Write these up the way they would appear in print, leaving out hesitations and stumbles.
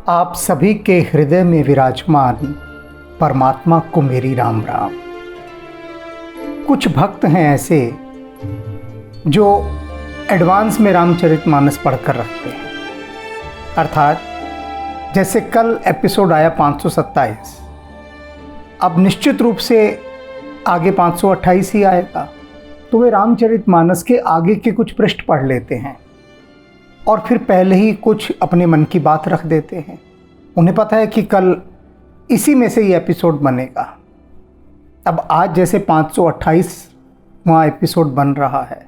आप सभी के हृदय में विराजमान परमात्मा को मेरी राम राम। कुछ भक्त हैं ऐसे जो एडवांस में रामचरितमानस पढ़कर रखते हैं, अर्थात जैसे कल एपिसोड आया 527, अब निश्चित रूप से आगे 528 ही आएगा, तो वे रामचरितमानस के आगे के कुछ पृष्ठ पढ़ लेते हैं और फिर पहले ही कुछ अपने मन की बात रख देते हैं। उन्हें पता है कि कल इसी में से ये एपिसोड बनेगा। अब आज जैसे 528वां एपिसोड बन रहा है,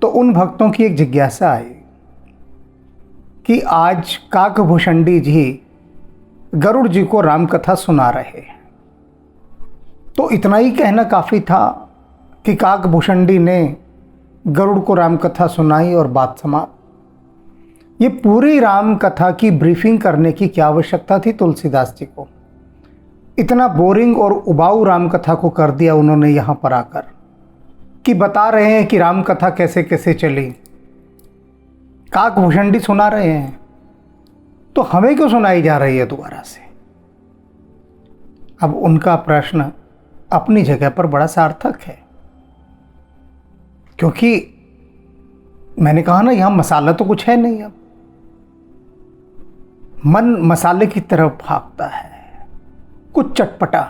तो उन भक्तों की एक जिज्ञासा आई कि आज काकभूषणी जी गरुड़ जी को रामकथा सुना रहे हैं। तो इतना ही कहना काफ़ी था कि काकभूषणी ने गरुड़ को रामकथा सुनाई और बात समाप्त। ये पूरी राम कथा की ब्रीफिंग करने की क्या आवश्यकता थी तुलसीदास जी को? इतना बोरिंग और उबाऊ राम कथा को कर दिया उन्होंने यहाँ पर आकर कि बता रहे हैं कि राम कथा कैसे कैसे चली। काकभूषणी सुना रहे हैं, तो हमें क्यों सुनाई जा रही है दोबारा से? अब उनका प्रश्न अपनी जगह पर बड़ा सार्थक है, क्योंकि मैंने कहा ना, यहाँ मसाला तो कुछ है नहीं। अब मन मसाले की तरफ भागता है, कुछ चटपटा,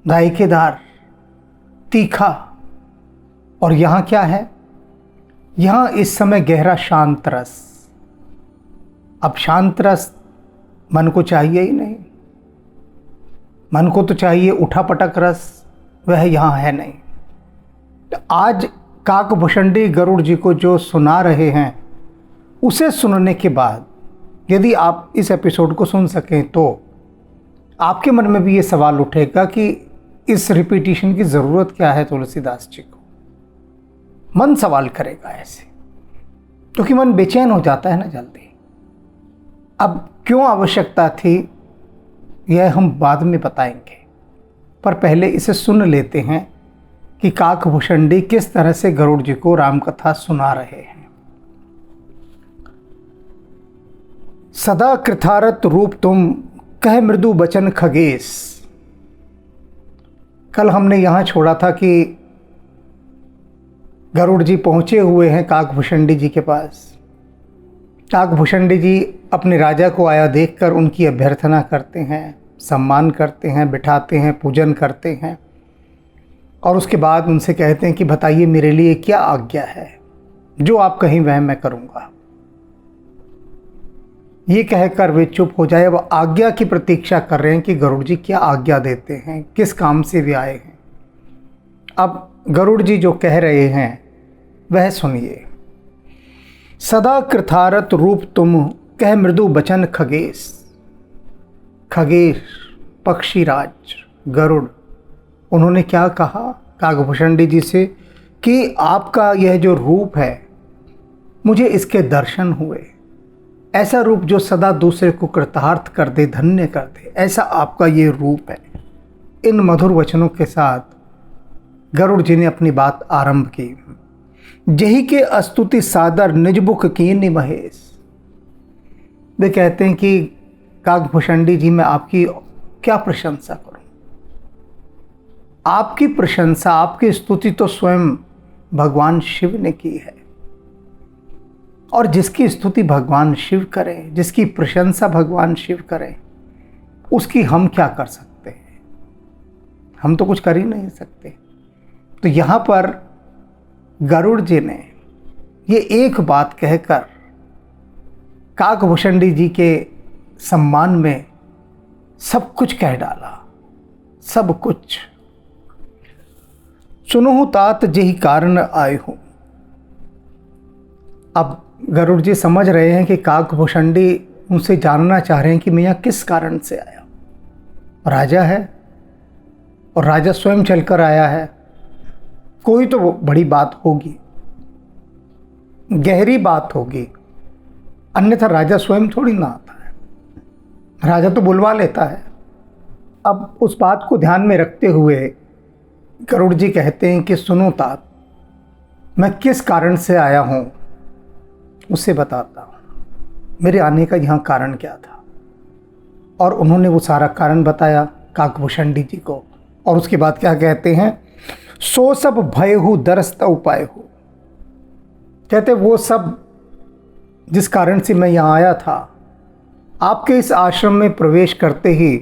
जायकेदार, तीखा। और यहाँ क्या है? यहाँ इस समय गहरा शांत रस। अब शांत रस मन को चाहिए ही नहीं, मन को तो चाहिए उठापटक रस, वह यहाँ है नहीं। तो आज काकभूषणी गरुड़ जी को जो सुना रहे हैं, उसे सुनने के बाद यदि आप इस एपिसोड को सुन सकें तो आपके मन में भी ये सवाल उठेगा कि इस रिपीटिशन की ज़रूरत क्या है तुलसीदास जी को। मन सवाल करेगा ऐसे, क्योंकि मन बेचैन हो जाता है ना जल्दी। अब क्यों आवश्यकता थी यह हम बाद में बताएंगे, पर पहले इसे सुन लेते हैं कि काकभूषणी किस तरह से गरुड़ जी को रामकथा सुना रहे हैं। सदा कृतारत रूप तुम, कह मृदु बचन खगेश। कल हमने यहाँ छोड़ा था कि गरुड़ जी पहुँचे हुए हैं काकभूषणी जी के पास। काकभूषणी जी अपने राजा को आया देखकर उनकी अभ्यर्थना करते हैं, सम्मान करते हैं, बिठाते हैं, पूजन करते हैं और उसके बाद उनसे कहते हैं कि बताइए मेरे लिए क्या आज्ञा है, जो आप कहें वह मैं करूँगा। ये कहकर वे चुप हो जाए। वह आज्ञा की प्रतीक्षा कर रहे हैं कि गरुड़ जी क्या आज्ञा देते हैं, किस काम से वे आए हैं। अब गरुड़ जी जो कह रहे हैं वह सुनिए। सदा कृतारत रूप तुम, कह मृदु बचन खगेश। खगेश पक्षीराज गरुड़, उन्होंने क्या कहा काकभूषणी जी से कि आपका यह जो रूप है, मुझे इसके दर्शन हुए। ऐसा रूप जो सदा दूसरे को कृतार्थ कर दे, धन्य कर दे, ऐसा आपका ये रूप है। इन मधुर वचनों के साथ गरुड़ जी ने अपनी बात आरंभ की। जही के स्तुति सादर निज बुक कीन्हि महेश। वे कहते हैं कि काकभूषणी जी, मैं आपकी क्या प्रशंसा करूं? आपकी प्रशंसा, आपकी स्तुति तो स्वयं भगवान शिव ने की है, और जिसकी स्तुति भगवान शिव करें, जिसकी प्रशंसा भगवान शिव करें, उसकी हम क्या कर सकते हैं? हम तो कुछ कर ही नहीं सकते। तो यहाँ पर गरुड़ जी ने ये एक बात कहकर काकभूषणी जी के सम्मान में सब कुछ कह डाला, सब कुछ। सुनहु तात जेहि कारण आए हूँ। अब गरुड़ जी समझ रहे हैं कि काकभूषणी उनसे जानना चाह रहे हैं कि मैं यहाँ किस कारण से आया। राजा है और राजा स्वयं चलकर आया है, कोई तो बड़ी बात होगी, गहरी बात होगी, अन्यथा राजा स्वयं थोड़ी ना आता है, राजा तो बुलवा लेता है। अब उस बात को ध्यान में रखते हुए गरुड़ जी कहते हैं कि सुनो तात, मैं किस कारण से आया हूँ उसे बताता हूँ। मेरे आने का यहाँ कारण क्या था। और उन्होंने वो सारा कारण बताया काकभूषणी जी को। और उसके बाद क्या कहते हैं, सो सब भय हो दरस्त उपाय हो। कहते वो सब जिस कारण से मैं यहाँ आया था, आपके इस आश्रम में प्रवेश करते ही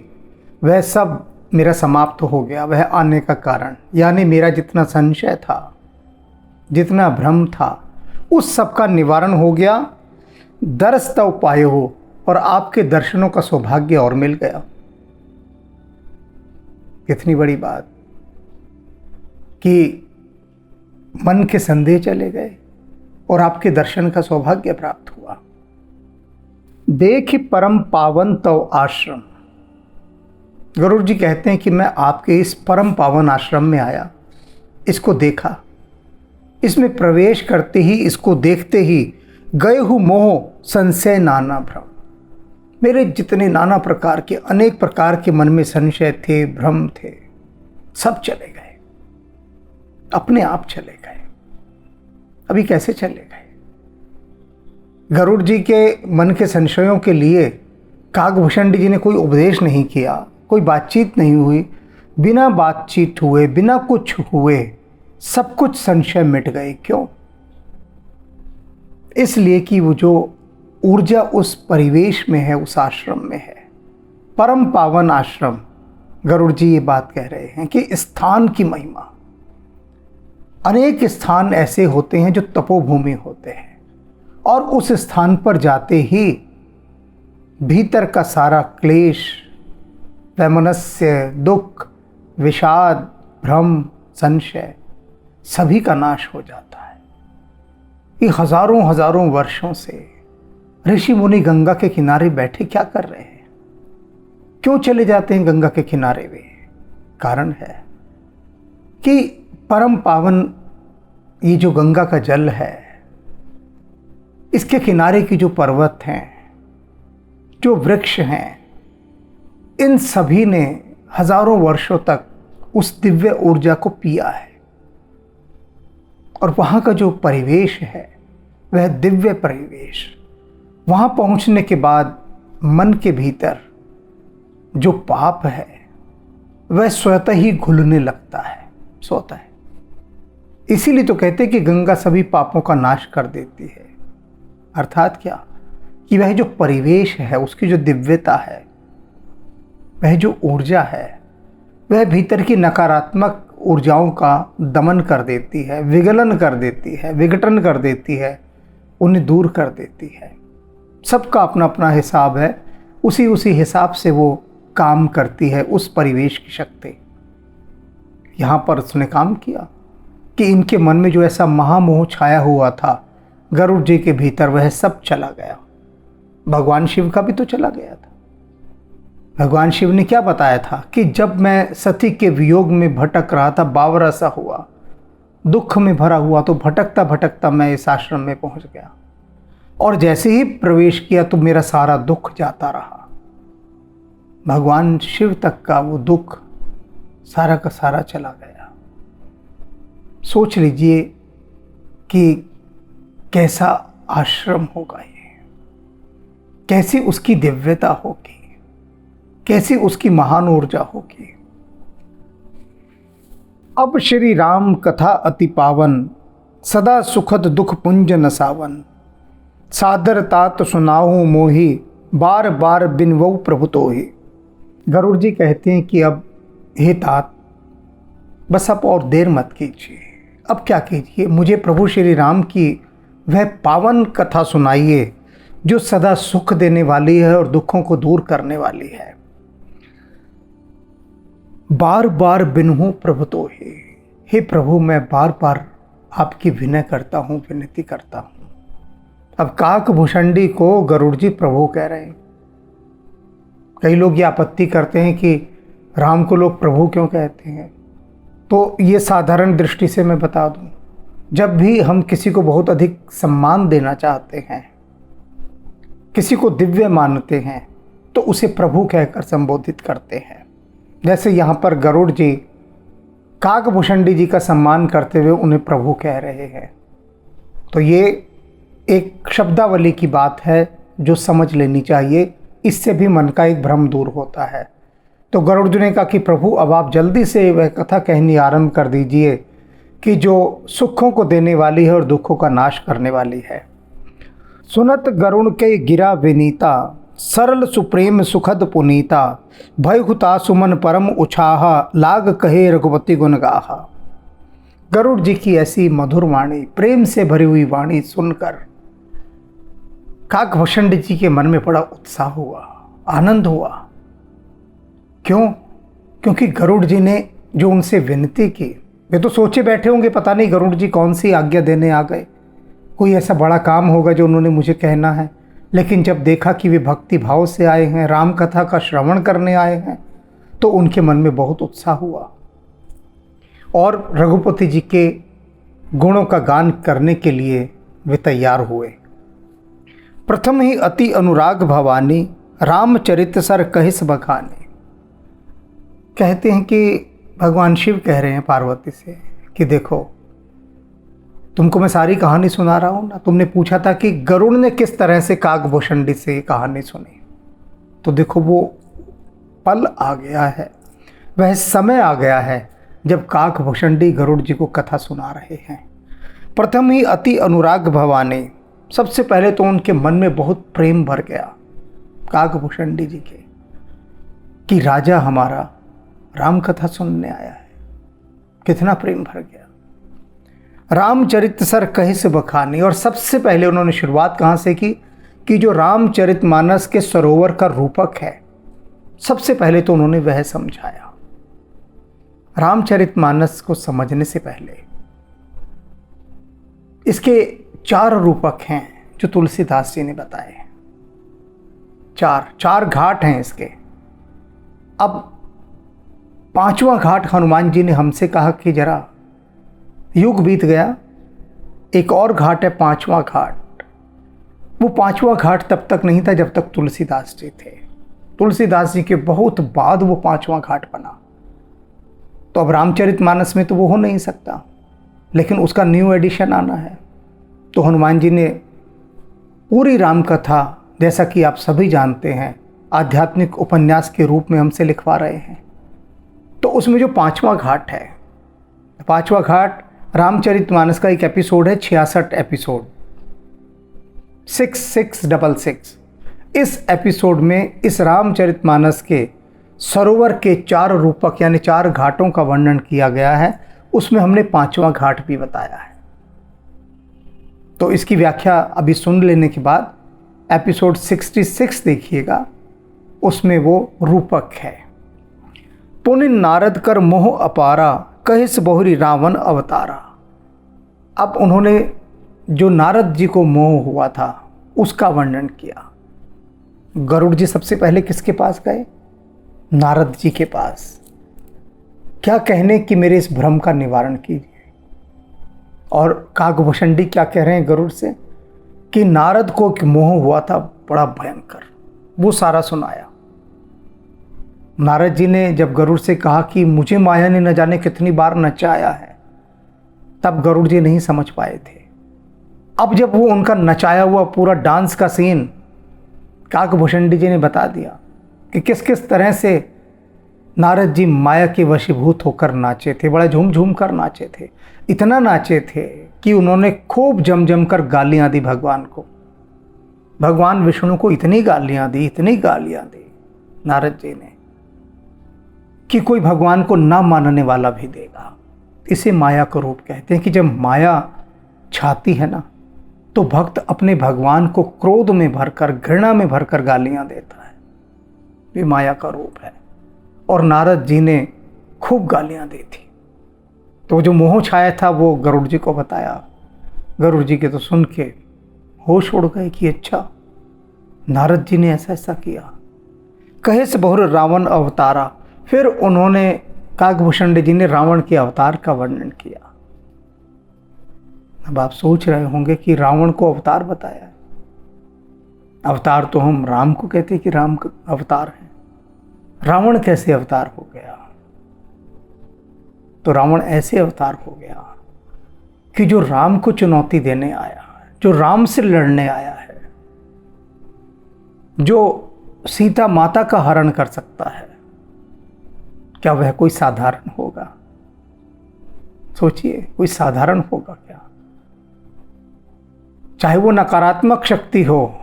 वह सब मेरा समाप्त हो गया। वह आने का कारण यानी मेरा जितना संशय था, जितना भ्रम था, उस सब का निवारण हो गया। दरस्त उपाय हो, और आपके दर्शनों का सौभाग्य और मिल गया। कितनी बड़ी बात कि मन के संदेह चले गए और आपके दर्शन का सौभाग्य प्राप्त हुआ। देख परम पावन तव आश्रम। गरुड़ जी कहते हैं कि मैं आपके इस परम पावन आश्रम में आया, इसको देखा, इसमें प्रवेश करते ही, इसको देखते ही गए हूँ मोह संशय नाना भ्रम। मेरे जितने नाना प्रकार के, अनेक प्रकार के मन में संशय थे, भ्रम थे, सब चले गए, अपने आप चले गए। अभी कैसे चले गए? गरुड़ जी के मन के संशयों के लिए काकभूषणी जी ने कोई उपदेश नहीं किया, कोई बातचीत नहीं हुई। बिना बातचीत हुए, बिना कुछ हुए सब कुछ संशय मिट गए। क्यों? इसलिए कि वो जो ऊर्जा उस परिवेश में है, उस आश्रम में है, परम पावन आश्रम। गरुड़ जी ये बात कह रहे हैं कि स्थान की महिमा। अनेक स्थान ऐसे होते हैं जो तपोभूमि होते हैं, और उस स्थान पर जाते ही भीतर का सारा क्लेश, वैमनस्य, दुख, विषाद, भ्रम, संशय सभी का नाश हो जाता है। ये हजारों हजारों वर्षों से ऋषि मुनि गंगा के किनारे बैठे क्या कर रहे हैं? क्यों चले जाते हैं गंगा के किनारे वे? कारण है कि परम पावन ये जो गंगा का जल है, इसके किनारे की जो पर्वत हैं, जो वृक्ष हैं, इन सभी ने हजारों वर्षों तक उस दिव्य ऊर्जा को पिया है। और वहाँ का जो परिवेश है वह दिव्य परिवेश। वहाँ पहुँचने के बाद मन के भीतर जो पाप है वह स्वतः ही घुलने लगता है, स्वतः है। इसीलिए तो कहते हैं कि गंगा सभी पापों का नाश कर देती है। अर्थात क्या? कि वह जो परिवेश है, उसकी जो दिव्यता है, वह जो ऊर्जा है, वह भीतर की नकारात्मक ऊर्जाओं का दमन कर देती है, विगलन कर देती है, विघटन कर देती है, उन्हें दूर कर देती है। सबका अपना अपना हिसाब है, उसी हिसाब से वो काम करती है उस परिवेश की शक्ति। यहाँ पर उसने काम किया कि इनके मन में जो ऐसा महामोह छाया हुआ था गरुड़ जी के भीतर, वह सब चला गया। भगवान शिव का भी तो चला गया था। भगवान शिव ने क्या बताया था कि जब मैं सती के वियोग में भटक रहा था, बावरा सा हुआ, दुख में भरा हुआ, तो भटकता भटकता मैं इस आश्रम में पहुंच गया, और जैसे ही प्रवेश किया तो मेरा सारा दुख जाता रहा। भगवान शिव तक का वो दुख सारा का सारा चला गया। सोच लीजिए कि कैसा आश्रम होगा ये, कैसी उसकी दिव्यता होगी, कैसी उसकी महान ऊर्जा होगी। अब श्री राम कथा अति पावन, सदा सुखद दुख पुंज नसावन। सादर तात सुनाऊं मोही, बार बार बिनवऊ प्रभु तोहि। गरुड़ जी कहते हैं कि अब हे तात, बस अब और देर मत कीजिए। अब क्या कीजिए? मुझे प्रभु श्री राम की वह पावन कथा सुनाइए जो सदा सुख देने वाली है और दुखों को दूर करने वाली है। बार बार बिनहूँ प्रभु तोहि। हे प्रभु, मैं बार बार आपकी विनय करता हूँ, विनती करता हूँ। अब काकभूषणी को गरुड़ जी प्रभु कह रहे हैं। कई लोग ये आपत्ति करते हैं कि राम को लोग प्रभु क्यों कहते हैं। तो ये साधारण दृष्टि से मैं बता दूं, जब भी हम किसी को बहुत अधिक सम्मान देना चाहते हैं, किसी को दिव्य मानते हैं, तो उसे प्रभु कहकर संबोधित करते हैं। जैसे यहाँ पर गरुड़ जी काकभूषणी जी का सम्मान करते हुए उन्हें प्रभु कह रहे हैं। तो ये एक शब्दावली की बात है, जो समझ लेनी चाहिए, इससे भी मन का एक भ्रम दूर होता है। तो गरुड़ जी ने कहा कि प्रभु अब आप जल्दी से वह कथा कहनी आरंभ कर दीजिए कि जो सुखों को देने वाली है और दुखों का नाश करने वाली है। सुनत गरुण के गिरा विनीता, सरल सुप्रेम सुखद पुनीता, भय हुता सुमन परम उछाहा, लाग कहे रघुपति गुण गाहा। गरुड़ जी की ऐसी मधुर वाणी, प्रेम से भरी हुई वाणी सुनकर काकभूषण जी के मन में बड़ा उत्साह हुआ, आनंद हुआ। क्यों? क्योंकि गरुड़ जी ने जो उनसे विनती की, वे तो सोचे बैठे होंगे पता नहीं गरुड़ जी कौन सी आज्ञा देने आ गए, कोई ऐसा बड़ा काम होगा जो उन्होंने मुझे कहना है। लेकिन जब देखा कि वे भक्ति भाव से आए हैं, राम कथा का श्रवण करने आए हैं, तो उनके मन में बहुत उत्साह हुआ और रघुपति जी के गुणों का गान करने के लिए वे तैयार हुए। प्रथम ही अति अनुराग भवानी, रामचरित सर कहिस बखाने। कहते हैं कि भगवान शिव कह रहे हैं पार्वती से कि देखो, तुमको मैं सारी कहानी सुना रहा हूँ ना, तुमने पूछा था कि गरुड़ ने किस तरह से काकभूषण से ये कहानी सुनी, तो देखो वो पल आ गया है, वह समय आ गया है जब काकभूषण गरुड़ जी को कथा सुना रहे हैं। प्रथम ही अति अनुराग भवानी, सबसे पहले तो उनके मन में बहुत प्रेम भर गया काकभूषण जी के कि राजा हमारा राम कथा सुनने आया है। कितना प्रेम भर गया। रामचरित सर कहिस बखानी, और सबसे पहले उन्होंने शुरुआत कहाँ से की कि जो रामचरितमानस के सरोवर का रूपक है, सबसे पहले तो उन्होंने वह समझाया। रामचरितमानस को समझने से पहले इसके 4 रूपक हैं जो तुलसीदास जी ने बताए हैं। चार घाट हैं इसके। अब 5वां घाट हनुमान जी ने हमसे कहा कि जरा युग बीत गया, एक और घाट है 5वां घाट। वो 5वां घाट तब तक नहीं था जब तक तुलसीदास जी थे। तुलसीदास जी के बहुत बाद वो 5वां घाट बना। तो अब रामचरितमानस में तो वो हो नहीं सकता, लेकिन उसका न्यू एडिशन आना है। तो हनुमान जी ने पूरी राम कथा, जैसा कि आप सभी जानते हैं, आध्यात्मिक उपन्यास के रूप में हमसे लिखवा रहे हैं। तो उसमें जो 5वां घाट है, 5वां घाट रामचरितमानस का एक एपिसोड है, 66 एपिसोड, 6666। इस एपिसोड में इस रामचरितमानस के सरोवर के 4 रूपक यानी 4 घाटों का वर्णन किया गया है। उसमें हमने 5वां घाट भी बताया है। तो इसकी व्याख्या अभी सुन लेने के बाद एपिसोड 66 देखिएगा, उसमें वो रूपक है। पुनि नारद कर मोह अपारा, कहिस बहुरी रावण अवतारा। अब उन्होंने जो नारद जी को मोह हुआ था उसका वर्णन किया। गरुड़ जी सबसे पहले किसके पास गए? नारद जी के पास। क्या कहने कि मेरे इस भ्रम का निवारण कीजिए। और काकभूषण जी क्या कह रहे हैं गरुड़ से कि नारद को मोह हुआ था बड़ा भयंकर, वो सारा सुनाया। नारद जी ने जब गरुड़ से कहा कि मुझे माया ने न जाने कितनी बार नचाया है, तब गरुड़ जी नहीं समझ पाए थे। अब जब वो उनका नचाया हुआ पूरा डांस का सीन काकभूषण जी ने बता दिया कि किस किस तरह से नारद जी माया के वशीभूत होकर नाचे थे, बड़ा झूम झूम कर नाचे थे। इतना नाचे थे कि उन्होंने खूब जम जम कर गालियाँ दी भगवान को। भगवान विष्णु को इतनी गालियाँ दी नारद जी ने कि कोई भगवान को ना मानने वाला भी देगा। इसे माया का रूप कहते हैं कि जब माया छाती है ना, तो भक्त अपने भगवान को क्रोध में भरकर, घृणा में भरकर गालियाँ देता है। ये माया का रूप है। और नारद जी ने खूब गालियाँ दी थी। तो जो मोह छाया था वो गरुड़ जी को बताया। गरुड़ जी के तो सुन के होश उड़ गए कि अच्छा नारद जी ने ऐसा ऐसा किया। कहे से बहुर रावण अवतारा। फिर उन्होंने काकभूषण जी ने रावण के अवतार का वर्णन किया। अब आप सोच रहे होंगे कि रावण को अवतार बताया। अवतार तो हम राम को कहते हैं कि राम का अवतार है, रावण कैसे अवतार हो गया? तो रावण ऐसे अवतार हो गया कि जो राम को चुनौती देने आया, जो राम से लड़ने आया है, जो सीता माता का हरण कर सकता है, क्या वह कोई साधारण होगा? सोचिए, कोई साधारण होगा क्या? चाहे वो नकारात्मक शक्ति हो,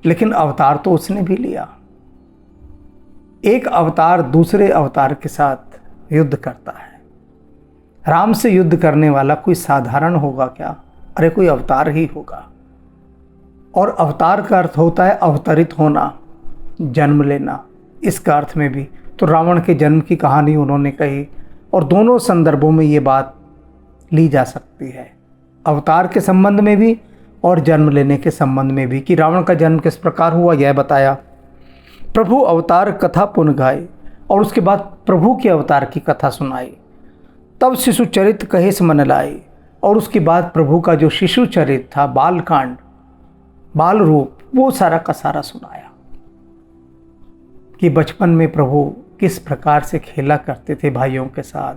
लेकिन अवतार तो उसने भी लिया। एक अवतार दूसरे अवतार के साथ युद्ध करता है। राम से युद्ध करने वाला कोई साधारण होगा क्या? अरे कोई अवतार ही होगा। और अवतार का अर्थ होता है अवतरित होना, जन्म लेना। इसका अर्थ में भी तो रावण के जन्म की कहानी उन्होंने कही, और दोनों संदर्भों में ये बात ली जा सकती है, अवतार के संबंध में भी और जन्म लेने के संबंध में भी, कि रावण का जन्म किस प्रकार हुआ यह बताया। प्रभु अवतार कथा पुन गाए, और उसके बाद प्रभु के अवतार की कथा सुनाई। तब शिशु चरित कहेस मन लाए, और उसके बाद प्रभु का जो शिशु चरित था, बालकांड, बाल रूप, वो सारा का सारा सुनाया कि बचपन में प्रभु किस प्रकार से खेला करते थे भाइयों के साथ,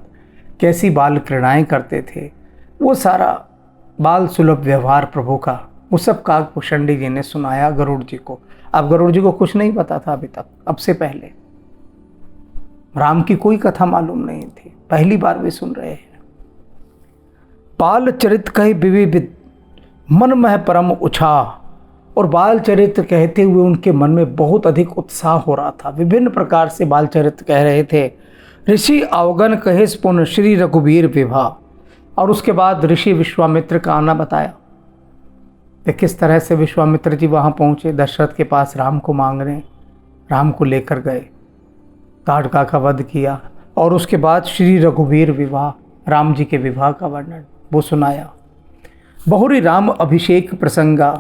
कैसी बाल क्रीड़ाएं करते थे। वो सारा बाल सुलभ व्यवहार प्रभु का, वो सब काकभूषणी जी ने सुनाया गरुड़ जी को। अब गरुड़ जी को कुछ नहीं पता था अभी तक, अब से पहले राम की कोई कथा मालूम नहीं थी, पहली बार वे सुन रहे हैं। बाल चरित कहे विविध मन मह परम उछाह, और बाल चरित्र कहते हुए उनके मन में बहुत अधिक उत्साह हो रहा था। विभिन्न प्रकार से बाल चरित्र कह रहे थे। ऋषि अवगन कहे पुण्य श्री रघुवीर विवाह, और उसके बाद ऋषि विश्वामित्र का आना बताया कि किस तरह से विश्वामित्र जी वहाँ पहुँचे, दशरथ के पास राम को मांगने, राम को लेकर गए, ताड़का का वध किया, और उसके बाद श्री रघुवीर विवाह, राम जी के विवाह का वर्णन वो सुनाया। बहुरी राम अभिषेक प्रसंगा,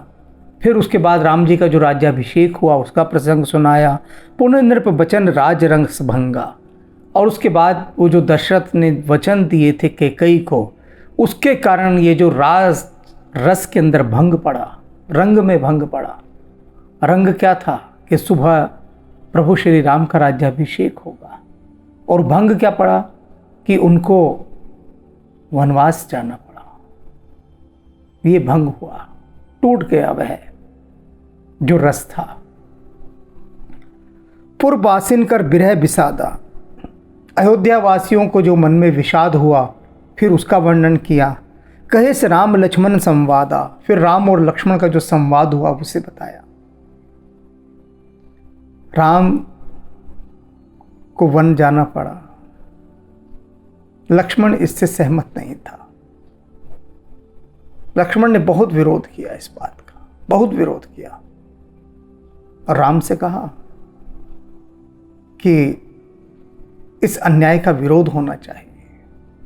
फिर उसके बाद राम जी का जो राज्याभिषेक हुआ उसका प्रसंग सुनाया। पुनः नृप वचन राज रंग भंगा, और उसके बाद वो जो दशरथ ने वचन दिए थे कैकेयी को, उसके कारण ये जो राज रस के अंदर भंग पड़ा, रंग में भंग पड़ा। रंग क्या था कि सुबह प्रभु श्री राम का राज्याभिषेक होगा, और भंग क्या पड़ा कि उनको वनवास जाना पड़ा। ये भंग हुआ, टूट गया वह जो रस था। पुरबासिन कर बिरह विषादा, अयोध्या वासियों को जो मन में विषाद हुआ, फिर उसका वर्णन किया। कहे से राम लक्ष्मण संवादा, फिर राम और लक्ष्मण का जो संवाद हुआ उसे बताया। राम को वन जाना पड़ा, लक्ष्मण इससे सहमत नहीं था। लक्ष्मण ने बहुत विरोध किया इस बात का, बहुत विरोध किया, और राम से कहा कि इस अन्याय का विरोध होना चाहिए।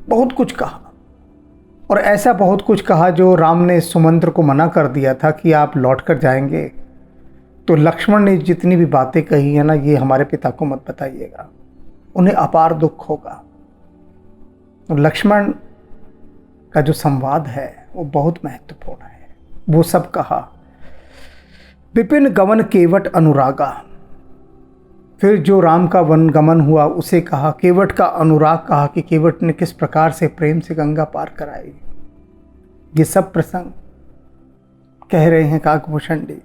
बहुत कुछ कहा, और ऐसा बहुत कुछ कहा जो राम ने सुमंत्र को मना कर दिया था कि आप लौट कर जाएंगे, तो लक्ष्मण ने जितनी भी बातें कही है ना, ये हमारे पिता को मत बताइएगा, उन्हें अपार दुख होगा। लक्ष्मण का जो संवाद है वो बहुत महत्वपूर्ण है। वो सब कहा। विपिन गमन केवट अनुरागा, फिर जो राम का वन गमन हुआ उसे कहा। केवट का अनुराग कहा कि केवट ने किस प्रकार से प्रेम से गंगा पार कराई। ये सब प्रसंग कह रहे हैं काकभूषणी।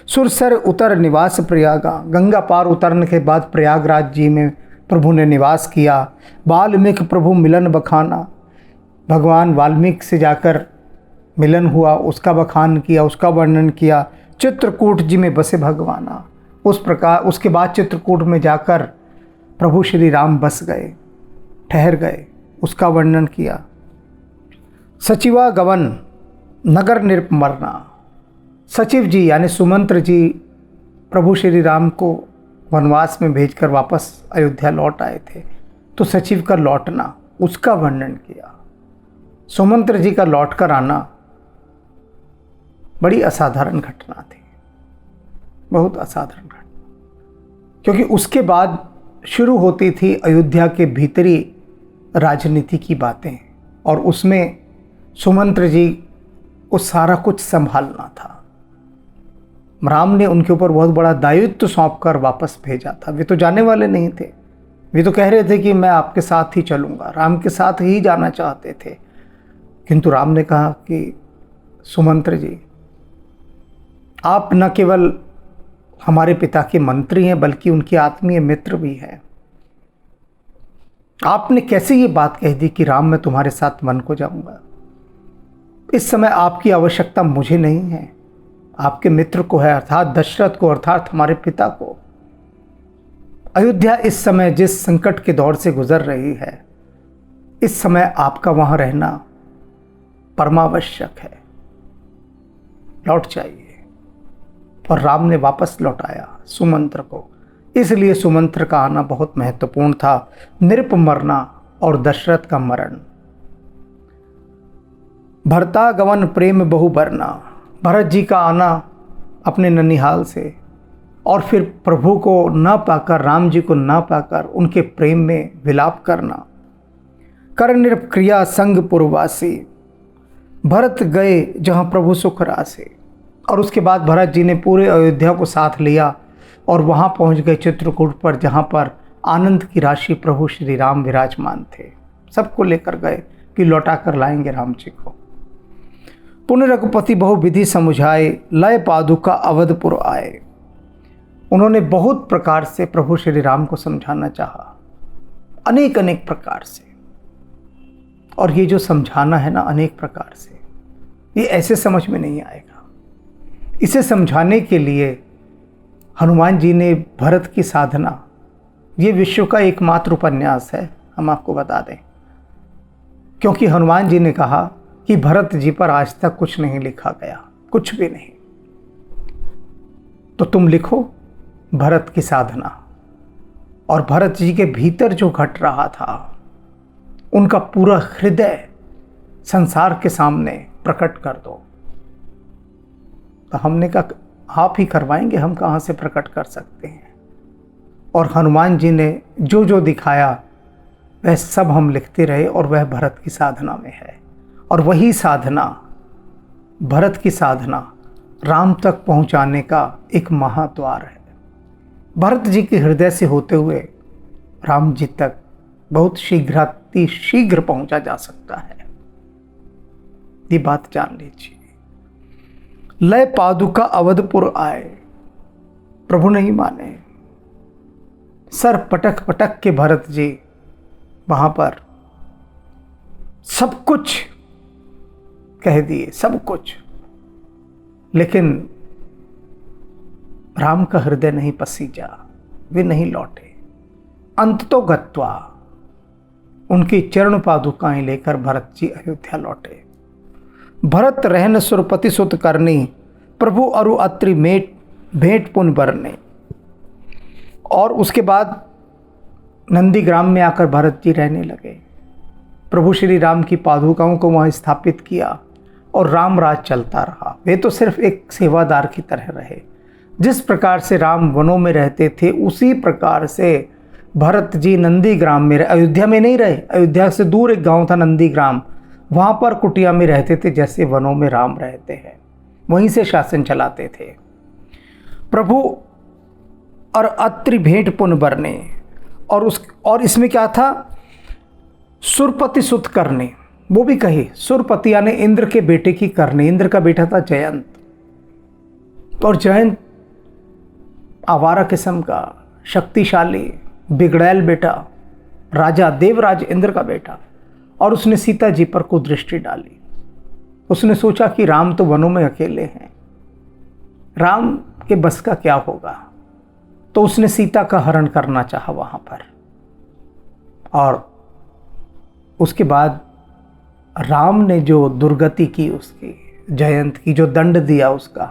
सुरसर उतर निवास प्रयागा, गंगा पार उतरने के बाद प्रयागराज जी में प्रभु ने निवास किया। वाल्मीकि प्रभु मिलन बखाना, भगवान वाल्मीकि से जाकर मिलन हुआ, उसका बखान किया, उसका वर्णन किया। चित्रकूट जी में बसे भगवाना, उस प्रकार उसके बाद चित्रकूट में जाकर प्रभु श्री राम बस गए, ठहर गए, उसका वर्णन किया। सचिवा गवन नगर निर्मरना, सचिव जी यानी सुमंत्र जी प्रभु श्री राम को वनवास में भेजकर वापस अयोध्या लौट आए थे, तो सचिव का लौटना उसका वर्णन किया। सुमंत्र जी का लौटकर आना बड़ी असाधारण घटना थी, बहुत असाधारण घटना, क्योंकि उसके बाद शुरू होती थी अयोध्या के भीतरी राजनीति की बातें, और उसमें सुमंत्र जी को सारा कुछ संभालना था। राम ने उनके ऊपर बहुत बड़ा दायित्व सौंपकर वापस भेजा था। वे तो जाने वाले नहीं थे, वे तो कह रहे थे कि मैं आपके साथ ही चलूँगा, राम के साथ ही जाना चाहते थे। किंतु राम ने कहा कि सुमंत्र जी, आप न केवल हमारे पिता के मंत्री हैं, बल्कि उनके आत्मीय मित्र भी हैं। आपने कैसे ये बात कह दी कि राम मैं तुम्हारे साथ वन को जाऊंगा? इस समय आपकी आवश्यकता मुझे नहीं है, आपके मित्र को है, अर्थात दशरथ को, अर्थात हमारे पिता को। अयोध्या इस समय जिस संकट के दौर से गुजर रही है, इस समय आपका वहां रहना परमावश्यक है। लौट जाइए। और राम ने वापस लौटाया सुमंत्र को। इसलिए सुमंत्र का आना बहुत महत्वपूर्ण था। नृप मरना और दशरथ का मरण। भरता गवन प्रेम बहु बरना। भरत जी का आना अपने ननिहाल से, और फिर प्रभु को न पाकर, राम जी को न पाकर उनके प्रेम में विलाप करना। कर नृप क्रिया संग पुरवासी। भरत गए जहाँ प्रभु सुख रासे। और उसके बाद भरत जी ने पूरे अयोध्या को साथ लिया और वहाँ पहुँच गए चित्रकूट पर, जहाँ पर आनंद की राशि प्रभु श्री राम विराजमान थे। सबको लेकर गए कि लौटा कर लाएंगे राम जी को। पुण्य रघुपति बहु विधि समुझाए। लय पादुका अवधपुर आए। उन्होंने बहुत प्रकार से प्रभु श्री राम को समझाना चाहा, अनेक अनेक प्रकार से। और ये जो समझाना है ना, अनेक प्रकार से, ये ऐसे समझ में नहीं आएगा। इसे समझाने के लिए हनुमान जी ने भरत की साधना, ये विश्व का एकमात्र उपन्यास है, हम आपको बता दें। क्योंकि हनुमान जी ने कहा कि भरत जी पर आज तक कुछ नहीं लिखा गया, कुछ भी नहीं, तो तुम लिखो भरत की साधना। और भरत जी के भीतर जो घट रहा था, उनका पूरा हृदय संसार के सामने प्रकट कर दो। तो हमने कहा आप ही करवाएंगे, हम कहाँ से प्रकट कर सकते हैं। और हनुमान जी ने जो जो दिखाया वह सब हम लिखते रहे, और वह भरत की साधना में है। और वही साधना, भरत की साधना, राम तक पहुँचाने का एक महाद्वार है। भरत जी के हृदय से होते हुए राम जी तक बहुत शीघ्र पहुँचा जा सकता है। ये बात जान लीजिए। लय पादुका अवधपुर आए। प्रभु नहीं माने। सर पटक पटक के भरत जी वहां पर सब कुछ कह दिए, सब कुछ। लेकिन राम का हृदय नहीं पसीजा, वे नहीं लौटे। अंत तो गत्वा उनकी चरण पादुकाएं लेकर भरत जी अयोध्या लौटे। भरत रहन सुरपति सुत करनी। प्रभु अरु अत्रि भेंट पुन बरने। और उसके बाद नंदीग्राम में आकर भरत जी रहने लगे। प्रभु श्री राम की पादुकाओं को वहाँ स्थापित किया और राम राज चलता रहा। वे तो सिर्फ एक सेवादार की तरह रहे। जिस प्रकार से राम वनों में रहते थे, उसी प्रकार से भरत जी नंदीग्राम में, अयोध्या में नहीं रहे। अयोध्या से दूर एक गांव था नंदीग्राम, वहाँ पर कुटिया में रहते थे, जैसे वनों में राम रहते हैं। वहीं से शासन चलाते थे। प्रभु और अत्रि भेंट पुन बरने। और इसमें क्या था? सुरपति सुत करने, वो भी कही। सुरपति यानी इंद्र के बेटे की करने। इंद्र का बेटा था जयंत, और जयंत आवारा किस्म का, शक्तिशाली, बिगड़ैल बेटा, राजा देवराज इंद्र का बेटा। और उसने सीता जी पर कुदृष्टि डाली। उसने सोचा कि राम तो वनों में अकेले हैं, राम के बस का क्या होगा। तो उसने सीता का हरण करना चाहा वहाँ पर। और उसके बाद राम ने जो दुर्गति की उसकी, जयंत की जो दंड दिया उसका,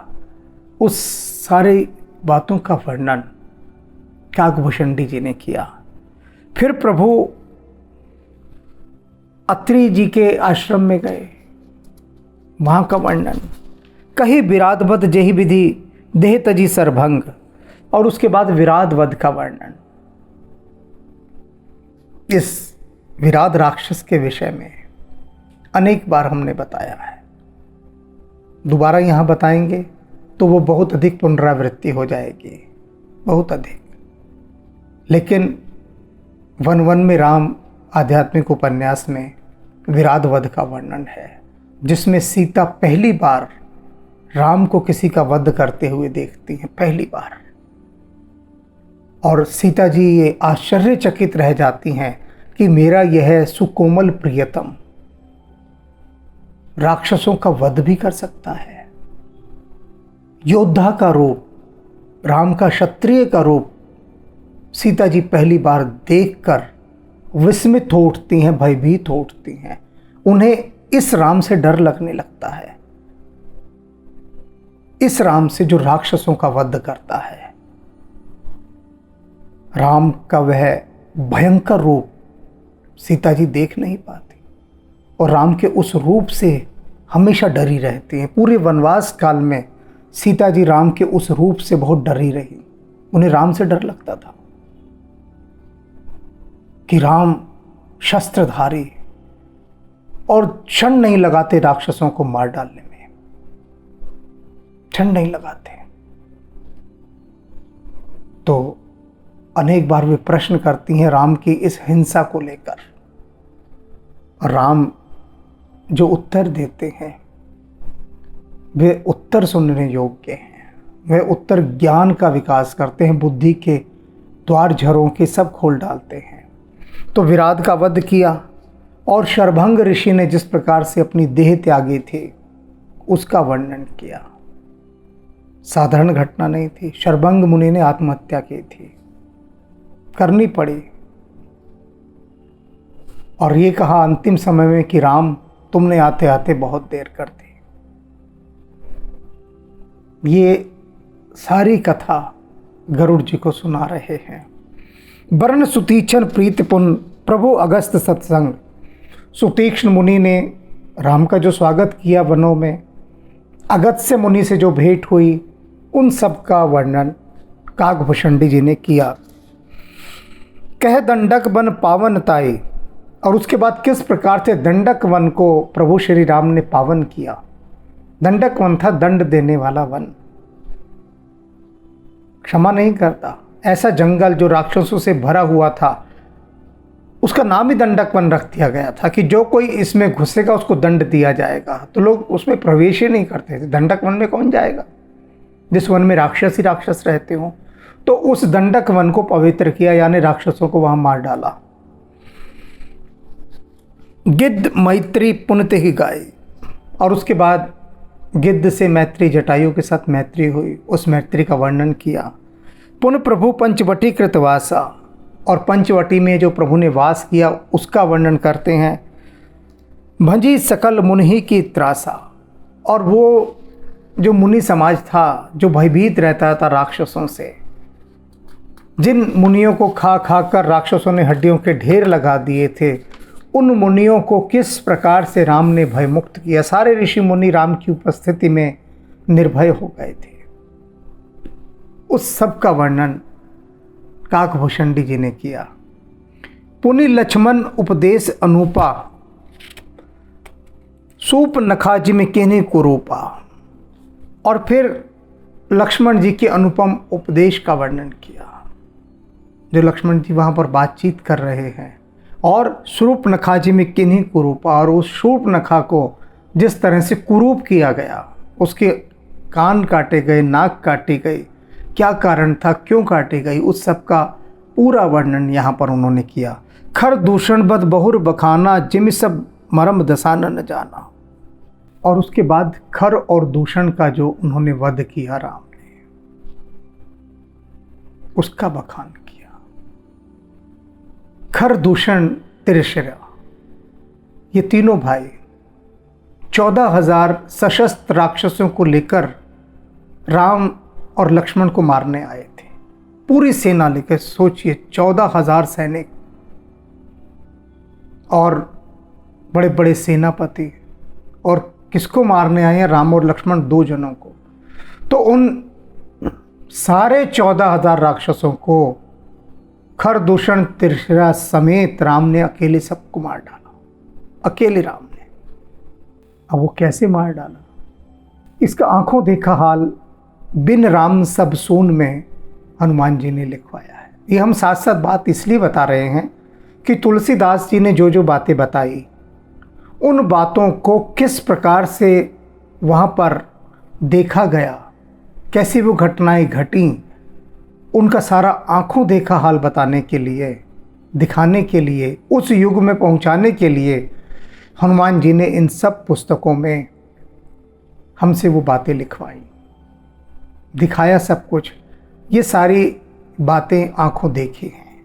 उस सारी बातों का वर्णन काकभूषणी जी ने किया। फिर प्रभु अत्रि जी के आश्रम में गए, वहाँ का वर्णन। कही विराध वध जेहि विधि देह तजी सरभंग। और उसके बाद विराध वध का वर्णन। इस विराध राक्षस के विषय में अनेक बार हमने बताया है। दोबारा यहाँ बताएंगे तो वो बहुत अधिक पुनरावृत्ति हो जाएगी, बहुत अधिक। लेकिन वन वन में राम आध्यात्मिक उपन्यास में विराध वध का वर्णन है, जिसमें सीता पहली बार राम को किसी का वध करते हुए देखती हैं, पहली बार। और सीता जी ये आश्चर्यचकित रह जाती हैं कि मेरा यह सुकोमल प्रियतम राक्षसों का वध भी कर सकता है। योद्धा का रूप, राम का क्षत्रिय का रूप सीता जी पहली बार देखकर विस्मित हो उठती हैं, भयभीत हो उठती हैं। उन्हें इस राम से डर लगने लगता है, इस राम से जो राक्षसों का वध करता है। राम का वह भयंकर रूप सीता जी देख नहीं पाती और राम के उस रूप से हमेशा डरी रहती हैं। पूरे वनवास काल में सीता जी राम के उस रूप से बहुत डरी रही। उन्हें राम से डर लगता था कि राम शस्त्रधारी और क्षण नहीं लगाते राक्षसों को मार डालने में, क्षण नहीं लगाते। तो अनेक बार वे प्रश्न करती हैं राम की इस हिंसा को लेकर। राम जो उत्तर देते हैं वे उत्तर सुनने योग्य हैं। वे उत्तर ज्ञान का विकास करते हैं, बुद्धि के द्वार झरों के सब खोल डालते हैं। तो विराट का वध किया और शरभंग ऋषि ने जिस प्रकार से अपनी देह त्यागी थी उसका वर्णन किया। साधारण घटना नहीं थी। शरभंग मुनि ने आत्महत्या की थी, करनी पड़ी, और ये कहा अंतिम समय में कि राम तुमने आते आते बहुत देर कर दी। ये सारी कथा गरुड़ जी को सुना रहे हैं। वर्ण सुतीक्षण प्रीतिपुन प्रभु अगस्त सत्संग। सुतीक्ष्ण मुनि ने राम का जो स्वागत किया वनों में, अगस्त्य मुनि से जो भेंट हुई, उन सब का वर्णन काकभूषणी जी ने किया। कह दंडक वन पावन ताई, और उसके बाद किस प्रकार से दंडक वन को प्रभु श्री राम ने पावन किया। दंडक वन था दंड देने वाला वन, क्षमा नहीं करता। ऐसा जंगल जो राक्षसों से भरा हुआ था, उसका नाम ही दंडक वन रख दिया गया था कि जो कोई इसमें घुसेगा उसको दंड दिया जाएगा। तो लोग उसमें प्रवेश ही नहीं करते थे। दंडक वन में कौन जाएगा जिस वन में राक्षस ही राक्षस रहते हों। तो उस दंडक वन को पवित्र किया, यानी राक्षसों को वहां मार डाला। गिद्ध मैत्री पुनते ही गाय, और उसके बाद गिद्ध से मैत्री, जटायु के साथ मैत्री हुई, उस मैत्री का वर्णन किया। पुनः प्रभु पंचवटी कृतवासा, और पंचवटी में जो प्रभु ने वास किया उसका वर्णन करते हैं। भंजी सकल मुनि की त्रासा, और वो जो मुनि समाज था जो भयभीत रहता था राक्षसों से, जिन मुनियों को खा खा कर राक्षसों ने हड्डियों के ढेर लगा दिए थे, उन मुनियों को किस प्रकार से राम ने भयमुक्त किया। सारे ऋषि मुनि राम की उपस्थिति में निर्भय हो गए थे। उस सब का वर्णन काकभूषणी जी ने किया। पुनि लक्ष्मण उपदेश अनुपा, सूप नखाजी में केने कुरूपा, और फिर लक्ष्मण जी के अनुपम उपदेश का वर्णन किया। जो लक्ष्मण जी वहाँ पर बातचीत कर रहे हैं, और शूर्पनखा जी में किन्हीं कुरूपा, और उस शूर्पनखा को जिस तरह से कुरूप किया गया, उसके कान काटे गए, नाक काटी गई, क्या कारण था, क्यों काटी गई, उस सब का पूरा वर्णन यहाँ पर उन्होंने किया। खर दूषण बद बहुर बखाना, जिम सब मरम दसाना न जाना, और उसके बाद खर और दूषण का जो उन्होंने वध किया राम ने, उसका बखान किया। खर दूषण त्रिशिरा, ये तीनों भाई 14,000 सशस्त्र राक्षसों को लेकर राम और लक्ष्मण को मारने आए थे। पूरी सेना लेकर, सोचिए 14,000 सैनिक और बड़े बड़े सेनापति, और किसको मारने आए हैं? राम और लक्ष्मण, 2 जनों को। तो उन सारे 14,000 राक्षसों को खरदूषण त्रिशिरा समेत राम ने अकेले सबको मार डाला, अकेले राम ने। अब वो कैसे मार डाला, इसका आंखों देखा हाल बिन राम सब सून में हनुमान जी ने लिखवाया है। ये हम साथ साथ बात इसलिए बता रहे हैं कि तुलसीदास जी ने जो जो बातें बताई, उन बातों को किस प्रकार से वहाँ पर देखा गया, कैसी वो घटनाएं घटी, उनका सारा आंखों देखा हाल बताने के लिए, दिखाने के लिए, उस युग में पहुंचाने के लिए हनुमान जी ने इन सब पुस्तकों में हमसे वो बातें लिखवाई, दिखाया सब कुछ। ये सारी बातें आंखों देखी हैं,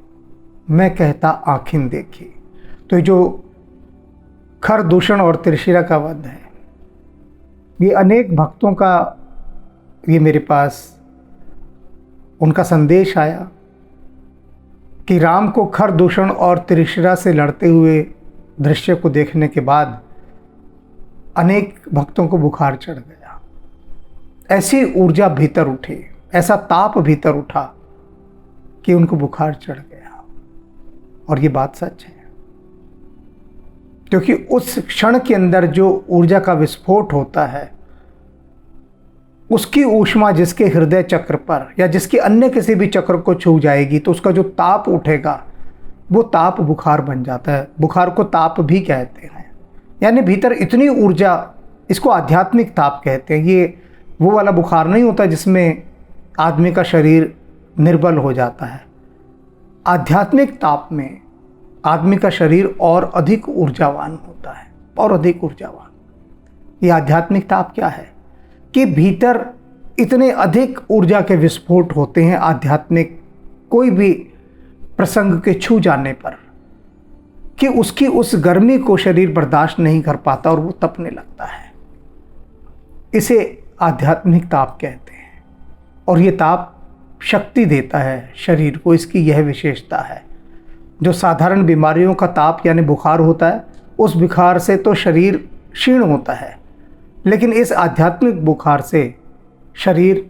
मैं कहता आँखें देखी। तो जो खर दूषण और त्रिशिरा का वध है, ये अनेक भक्तों का, ये मेरे पास उनका संदेश आया कि राम को खर दूषण और त्रिशिरा से लड़ते हुए दृश्य को देखने के बाद अनेक भक्तों को बुखार चढ़ गया। ऐसी ऊर्जा भीतर उठी, ऐसा ताप भीतर उठा कि उनको बुखार चढ़ गया। और ये बात सच है, क्योंकि उस क्षण के अंदर जो ऊर्जा का विस्फोट होता है, उसकी ऊष्मा जिसके हृदय चक्र पर या जिसके अन्य किसी भी चक्र को छू जाएगी तो उसका जो ताप उठेगा वो ताप बुखार बन जाता है। बुखार को ताप भी कहते हैं, यानी भीतर इतनी ऊर्जा, इसको आध्यात्मिक ताप कहते हैं। ये वो वाला बुखार नहीं होता जिसमें आदमी का शरीर निर्बल हो जाता है। आध्यात्मिक ताप में आदमी का शरीर और अधिक ऊर्जावान होता है, और अधिक ऊर्जावान। ये आध्यात्मिक ताप क्या है कि भीतर इतने अधिक ऊर्जा के विस्फोट होते हैं आध्यात्मिक कोई भी प्रसंग के छू जाने पर, कि उसकी उस गर्मी को शरीर बर्दाश्त नहीं कर पाता और वो तपने लगता है। इसे आध्यात्मिक ताप कहते हैं। और ये ताप शक्ति देता है शरीर को, इसकी यह विशेषता है। जो साधारण बीमारियों का ताप यानी बुखार होता है, उस बुखार से तो शरीर क्षीण होता है, लेकिन इस आध्यात्मिक बुखार से शरीर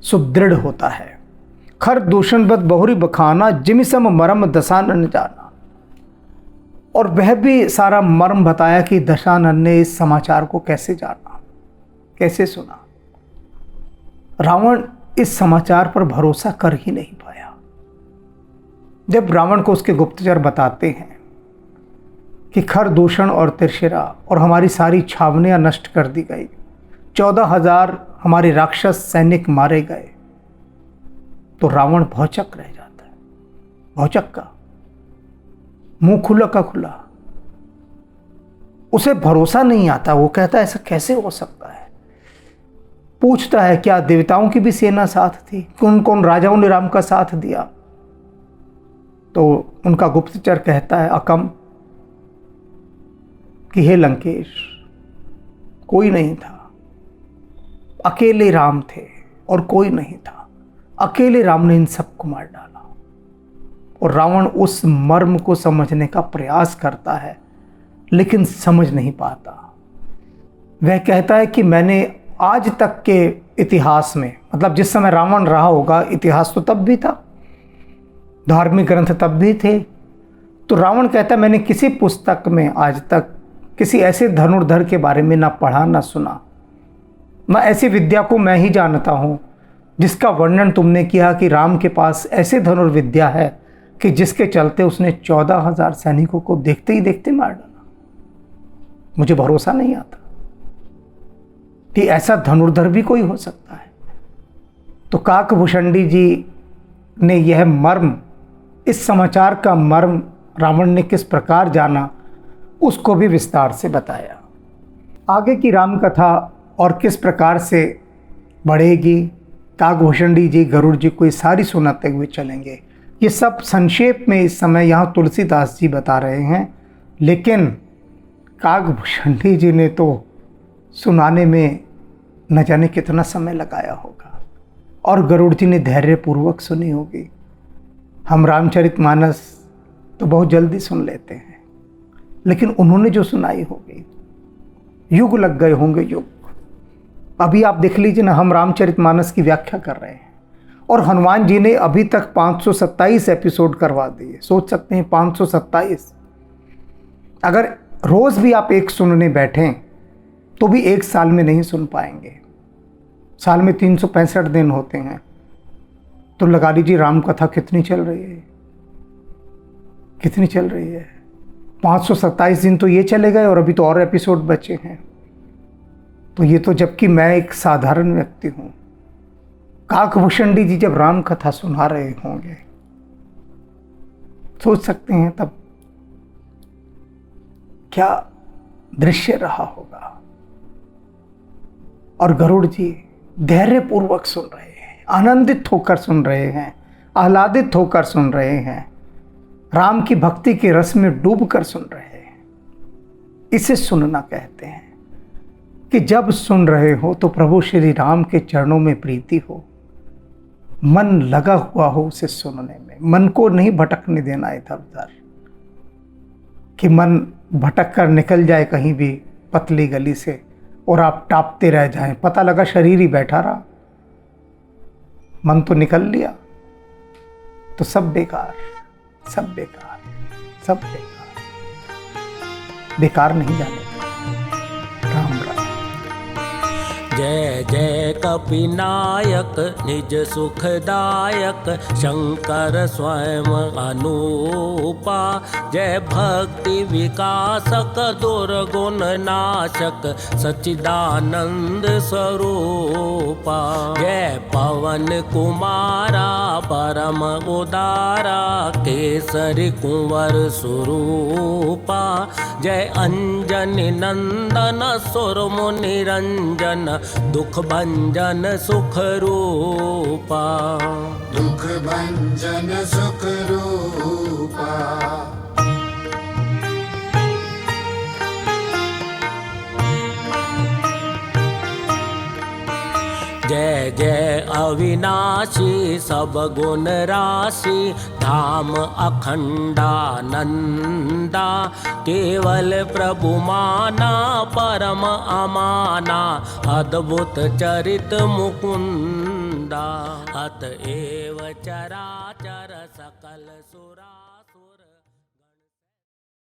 सुदृढ़ होता है। खर दूषण बद बहुरी बखाना, जिमिसम मरम दशानन जाना। और वह भी सारा मर्म बताया कि दशानन ने इस समाचार को कैसे जाना, कैसे सुना। रावण इस समाचार पर भरोसा कर ही नहीं पाया। जब रावण को उसके गुप्तचर बताते हैं कि खर दूषण और त्रिशिरा और हमारी सारी छावनियां नष्ट कर दी गई, 14,000 हमारे राक्षस सैनिक मारे गए, तो रावण भौचक रह जाता है। भौचक का मुंह खुला का खुला, उसे भरोसा नहीं आता। वो कहता है ऐसा कैसे हो सकता है। पूछता है क्या देवताओं की भी सेना साथ थी, कौन कौन राजाओं ने राम का साथ दिया। तो उनका गुप्तचर कहता है अकम कि हे लंकेश, कोई नहीं था, अकेले राम थे और कोई नहीं था। अकेले राम ने इन सबको मार डाला। और रावण उस मर्म को समझने का प्रयास करता है, लेकिन समझ नहीं पाता। वह कहता है कि मैंने आज तक के इतिहास में, मतलब जिस समय रावण रहा होगा, इतिहास तो तब भी था, धार्मिक ग्रंथ तब भी थे, तो रावण कहता है मैंने किसी पुस्तक में आज तक किसी ऐसे धनुर्धर के बारे में ना पढ़ा ना सुना। मैं ऐसी विद्या को मैं ही जानता हूँ जिसका वर्णन तुमने किया कि राम के पास ऐसे धनुर्विद्या है कि जिसके चलते उसने 14,000 सैनिकों को देखते ही देखते मार डाला। मुझे भरोसा नहीं आता कि ऐसा धनुर्धर भी कोई हो सकता है। तो काकभूषणी जी ने यह मर्म, इस समाचार का मर्म रावण ने किस प्रकार जाना, उसको भी विस्तार से बताया। आगे की राम कथा और किस प्रकार से बढ़ेगी, काकभूषणी जी गरुड़ जी को ये सारी सुनाते हुए चलेंगे। ये सब संक्षेप में इस समय यहाँ तुलसीदास जी बता रहे हैं, लेकिन काकभूषणी जी ने तो सुनाने में न जाने कितना समय लगाया होगा, और गरुड़ जी ने धैर्यपूर्वक सुनी होगी। हम रामचरितमानस तो बहुत जल्दी सुन लेते हैं, लेकिन उन्होंने जो सुनाई होगी, युग लग गए होंगे, युग। अभी आप देख लीजिए ना, हम रामचरितमानस की व्याख्या कर रहे हैं और हनुमान जी ने अभी तक 527 एपिसोड करवा दिए। सोच सकते हैं 527। अगर रोज़ भी आप एक सुनने बैठें तो भी एक साल में नहीं सुन पाएंगे। साल में 365 दिन होते हैं, तो लगा लीजिए राम कथा कितनी चल रही है, कितनी चल रही है। 527 दिन तो ये चले गए और अभी तो और एपिसोड बचे हैं। तो ये तो, जबकि मैं एक साधारण व्यक्ति हूँ, काकभूषणी जी जब राम कथा सुना रहे होंगे, सोच सकते हैं तब क्या दृश्य रहा होगा। और गरुड़ जी धैर्यपूर्वक सुन रहे हैं, आनंदित होकर सुन रहे हैं, आह्लादित होकर सुन रहे हैं, राम की भक्ति के रस में डूबकर सुन रहे हैं। इसे सुनना कहते हैं कि जब सुन रहे हो तो प्रभु श्री राम के चरणों में प्रीति हो, मन लगा हुआ हो उसे सुनने में, मन को नहीं भटकने देना इधर उधर कि मन भटक कर निकल जाए कहीं भी पतली गली से और आप टापते रह जाएं, पता लगा शरीर ही बैठा रहा, मन तो निकल लिया, तो सब बेकार, सब बेकार, सब बेकार, बेकार नहीं जाने। राम राम। जय जय कपिनायक निज सुखदायक, शंकर स्वयं अनूपा। जय भक्ति विकासक दुर्गुण नाशक, सच्चिदानंद स्वरूपा। जय पवन कुमारा परम उदारा, केसरी कुंवर स्वरूपा। जय अंजनी नंदन सुर मुनि रंजन, दुख भंजन सुख रूपा। दुख भंजन सुख रूपा। जय जय अविनाशी सब गुण राशि, धाम अखंडानंदा। केवल प्रभु माना परम अमाना, अद्भुत चरित मुकुंदा। अतएव चराचर सकल सुरा।